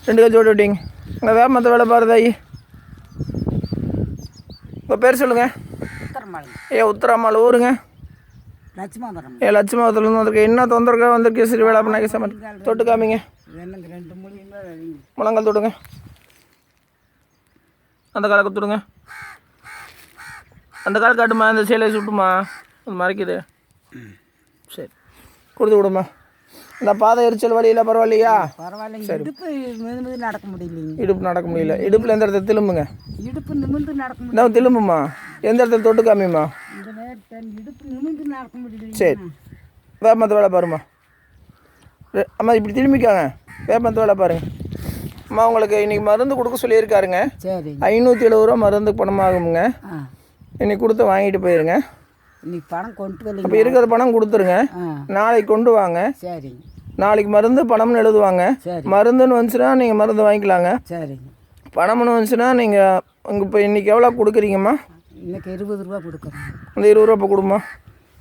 2 கல் ஜோடி விட்டீங்க. உங்கள் வேப்பமரத்து வேலை பாருதாயி. உங்கள் பேர் சொல்லுங்கள். உத்தரமால் ஊருங்க. லட்சுமாபுரத்துலேருந்து வந்திருக்கேன். என்ன தொந்தரவுக்காக வந்திருக்கு? சரி வேலை பண்ணாங்க சார். தொட்டு காமிங்க. முழங்கால் தொடுங்க. அந்த காலை கொடுத்துடுங்க. அந்த கால் காட்டுமா, அந்த சேலையை சுட்டுமா, அது மறைக்குது. சரி கொடுத்து விடுமா. இந்த பாதை எரிச்சல் வழியில் பரவாயில்லையா? பரவாயில்ல. இடுப்பு நடக்க முடியல. இடுப்பு நடக்க முடியல. இடுப்பில் எந்த இடத்துல திரும்புங்க. இடுப்பு நிமிர்ந்து நடக்க முடியல. நான் திரும்புமா. எந்த இடத்துல தொட்டு காமிம்மா. இடுப்பு நிமிர்ந்து நடக்க முடியல. சரி வேப்பமரத்து வேலை பாருமா. அம்மா இப்படி திரும்பிக்காங்க. வேப்பமரத்து வேலை பாருங்க. அம்மா உங்களுக்கு இன்றைக்கி மருந்து கொடுக்க சொல்லியிருக்காருங்க. சரி 570 ரூபா மருந்துக்கு பணமாகுங்க. இன்னைக்கு கொடுத்து வாங்கிட்டு போயிருங்க. இன்னைக்கு பணம் கொண்டு வரல. இப்போ இருக்கிற பணம் கொடுத்துருங்க. நாளைக்கு கொண்டு வாங்க. சரி நாளைக்கு மருந்து பணம்னு எழுதுவாங்க. மருந்துன்னு வந்துச்சுன்னா நீங்கள் மருந்து வாங்கிக்கலாங்க. சரி பணம்னு வந்துச்சுன்னா நீங்கள் இப்போ இன்றைக்கி எவ்வளோ கொடுக்குறீங்கம்மா? இன்னைக்கு 20 ரூபா கொடுக்குறேன். அந்த 20 ரூபா இப்போ கொடுமா.